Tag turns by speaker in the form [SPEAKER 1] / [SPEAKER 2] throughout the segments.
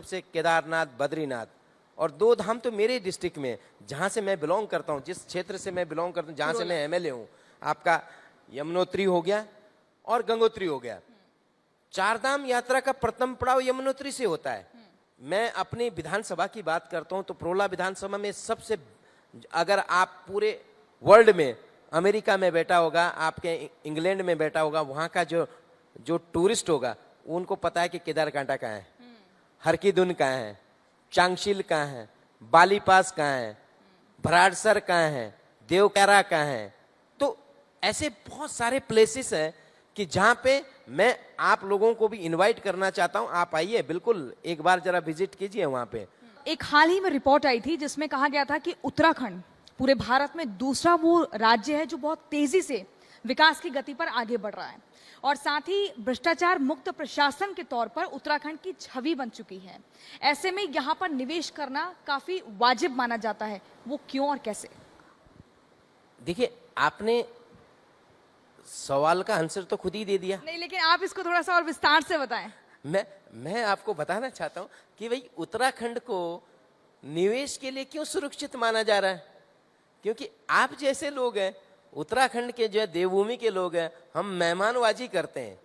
[SPEAKER 1] सबसे केदारनाथ, बद्रीनाथ, और 2 धाम तो मेरे डिस्ट्रिक्ट में, जहाँ से मैं बिलोंग करता हूँ, जिस क्षेत्र से मैं बिलोंग करता हूँ, जहाँ से मैं एमएलए हूँ, आपका यमुनोत्री हो गया और गंगोत्री हो गया। 4 धाम यात्रा का प्रथम पड़ाव यमुनोत्री से होता है। मैं अपनी विधानसभा की बात करता हूँ तो प्रोला विधानसभा में सबसे, अगर आप पूरे वर्ल्ड में, अमेरिका में बैठा होगा, आपके इंग्लैंड में बैठा होगा, वहाँ का जो टूरिस्ट होगा उनको पता है कि केदारकांठा कहाँ है, हरकीदुन कहाँ है, चांगशिल कहाँ है, बाली पास कहाँ है, भराड़सर कहाँ है, देवकारा कहाँ है। तो ऐसे बहुत सारे प्लेसेस हैं कि जहाँ पे मैं आप लोगों को भी इनवाइट करना चाहता हूँ। आप आइए, बिल्कुल एक बार जरा विजिट कीजिए वहाँ पे।
[SPEAKER 2] एक हाल ही में रिपोर्ट आई थी जिसमें कहा गया था कि उत्तराखंड पूरे भारत में दूसरा वो राज्य है जो बहुत तेजी से विकास की गति पर आगे बढ़ रहा है, और साथ ही भ्रष्टाचार मुक्त प्रशासन के तौर पर उत्तराखंड की छवि बन चुकी है। ऐसे में यहाँ पर निवेश करना काफी वाजिब माना जाता है। वो क्यों और कैसे?
[SPEAKER 1] देखिए, आपने सवाल का आंसर तो खुद ही दे दिया।
[SPEAKER 2] नहीं, लेकिन आप इसको थोड़ा सा और विस्तार से बताएं।
[SPEAKER 1] मैं आपको बताना चाहता हूं कि भाई उत्तराखंड को निवेश के लिए क्यों सुरक्षित माना जा रहा है। क्योंकि आप जैसे लोग हैं, उत्तराखंड के जो है देवभूमि के लोग हैं, हम मेहमानबाजी करते हैं।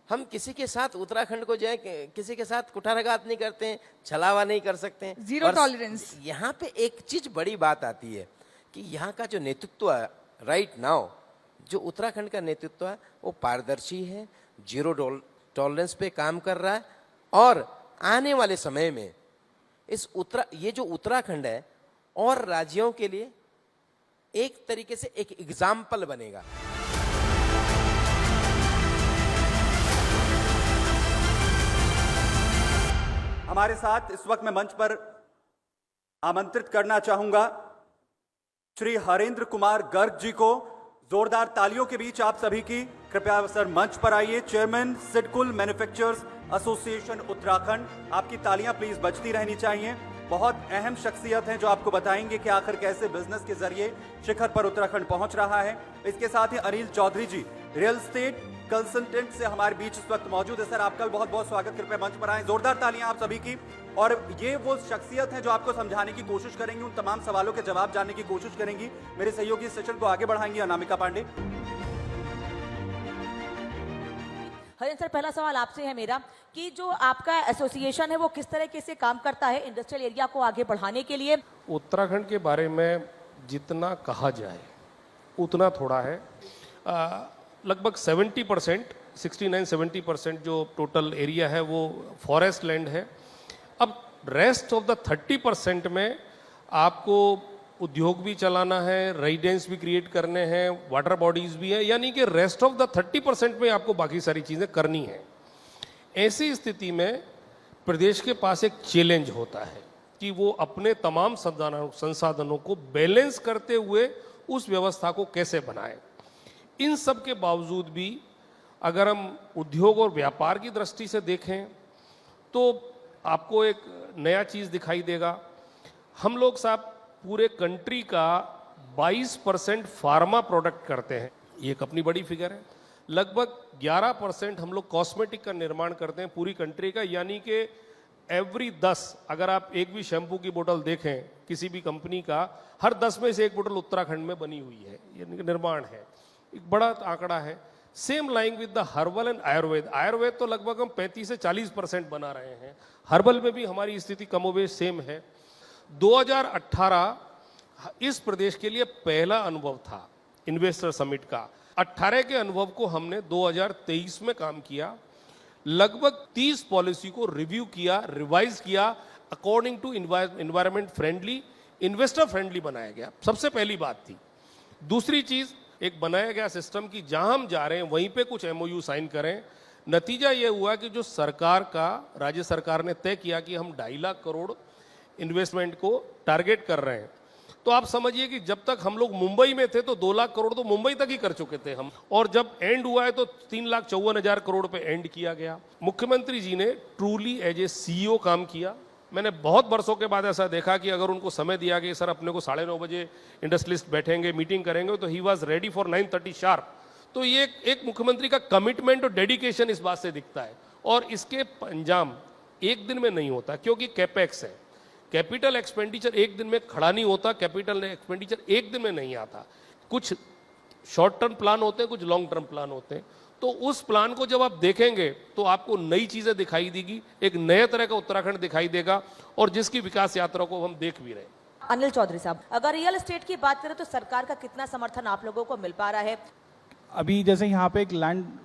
[SPEAKER 1] हम किसी के साथ, उत्तराखंड को जो है किसी के साथ कुठाराघात नहीं करते हैं, छलावा नहीं कर सकते हैं,
[SPEAKER 2] जीरो टॉलरेंस।
[SPEAKER 1] यहाँ पे एक चीज बड़ी बात आती है कि यहाँ का जो नेतृत्व है राइट नाउ, जो उत्तराखंड का नेतृत्व है वो पारदर्शी है, जीरो टॉलरेंस पे काम कर रहा है, और आने वाले समय में ये जो उत्तराखंड है और राज्यों के लिए एक तरीके से एक एग्जाम्पल बनेगा।
[SPEAKER 3] हमारे साथ इस वक्त मैं मंच पर आमंत्रित करना चाहूंगा श्री हरेंद्र कुमार गर्ग जी को। जोरदार तालियों के बीच आप सभी की कृपया सर मंच पर आइए। Chairman SIDCUL manufacturers association Uttarakhand, आपकी तालियां प्लीज बजती रहनी चाहिए। बहुत अहम शख्सियत हैं जो आपको बताएंगे कि आखिर कैसे बिजनेस के जरिए शिखर पर उत्तराखंड पहुंच रहा है। इसके साथ ही अनिल चौधरी जी रियल एस्टेट कंसल्टेंट से हमारे बीच इस वक्त मौजूद है। सर, आपका भी बहुत बहुत स्वागत, कृपया मंच पर आए। जोरदार तालियां आप सभी की। और ये वो शख्सियत हैं जो आपको समझाने की कोशिश करेंगी, उन तमाम सवालों के जवाब जानने की कोशिश करेंगी। मेरे सहयोगी इस सेशन को आगे बढ़ाएंगी अनामिका पांडे।
[SPEAKER 4] हरेंद्र सर, पहला सवाल आपसे है मेरा कि जो आपका एसोसिएशन है वो किस तरीके से काम करता है इंडस्ट्रियल एरिया को आगे बढ़ाने के लिए?
[SPEAKER 5] उत्तराखंड के बारे में जितना कहा जाए उतना थोड़ा है। लगभग 70%, 69-70% जो टोटल एरिया है वो फॉरेस्ट लैंड है। अब रेस्ट ऑफ द 30% में आपको उद्योग भी चलाना है, रेजिडेंस भी क्रिएट करने हैं, वाटर बॉडीज भी है, यानी कि रेस्ट ऑफ द 30% में आपको बाकी सारी चीज़ें करनी है। ऐसी स्थिति में प्रदेश के पास एक चैलेंज होता है कि वो अपने तमाम संसाधनों को बैलेंस करते हुए उस व्यवस्था को कैसे बनाए। इन सब के बावजूद भी अगर हम उद्योग और व्यापार की दृष्टि से देखें तो आपको एक नया चीज़ दिखाई देगा। हम लोग साहब पूरे कंट्री का 22% फार्मा प्रोडक्ट करते हैं, ये एक अपनी बड़ी फिगर है। लगभग 11% हम लोग कॉस्मेटिक का निर्माण करते हैं पूरी कंट्री का, यानी कि एवरी 10 अगर आप एक भी शैम्पू की बोतल देखें किसी भी कंपनी का, हर 10 में से एक बोतल उत्तराखंड में बनी हुई है, यानी कि निर्माण है। एक बड़ा आंकड़ा है। Same lying with the herbal and Ayurveda. Ayurveda तो लगभग हम 35 से 40% बना रहे हैं। हर्बल में भी हमारी स्थिति कमोबेश सेम है। 2018 इस प्रदेश के लिए पहला अनुभव था इन्वेस्टर समिट का। 18 के अनुभव को हमने 2023 में काम किया। लगभग 30 पॉलिसी को रिव्यू किया, रिवाइज किया, according to environment friendly, investor friendly बनाया गया। सबसे पहली बात थी। दूसरी चीज, एक बनाया गया सिस्टम कि जहां हम जा रहे हैं वहीं पे कुछ एमओयू साइन करें। नतीजा ये हुआ कि जो सरकार का, राज्य सरकार ने तय किया कि हम 2.5 लाख करोड़ इन्वेस्टमेंट को टारगेट कर रहे हैं, तो आप समझिए कि जब तक हम लोग मुंबई में थे तो 2 लाख करोड़ तो मुंबई तक ही कर चुके थे हम, और जब एंड हुआ है तो 3,54,000 करोड़ पे एंड किया गया। मुख्यमंत्री जी ने ट्रूली एज ए सीईओ काम किया। मैंने बहुत वर्षों के बाद ऐसा देखा कि अगर उनको समय दिया कि सर अपने को 9:30 बजे इंडस्ट्रियलिस्ट बैठेंगे, मीटिंग करेंगे, तो he was ready for 9:30 sharp. तो ये एक मुख्यमंत्री का कमिटमेंट और डेडिकेशन इस बात से दिखता है। और इसके अंजाम एक दिन में नहीं होता, क्योंकि कैपेक्स है। कैपिटल एक्सपेंडिचर एक दिन में खड़ा नहीं होता, कैपिटल एक्सपेंडिचर एक दिन में नहीं आता। कुछ शॉर्ट टर्म प्लान होते हैं, कुछ लॉन्ग टर्म प्लान होते हैं। तो उस प्लान को जब आप देखेंगे तो आपको नई चीजें दिखाई देगी, एक नए तरह का उत्तराखंड दिखाई देगा, और जिसकी विकास यात्रा को हम देख भी रहे हैं।
[SPEAKER 4] अनिल चौधरी साहब, अगर रियल एस्टेट की बात करें तो सरकार का कितना समर्थन आप लोगों को मिल पा रहा है?
[SPEAKER 6] अभी जैसे यहाँ पे एक लैंड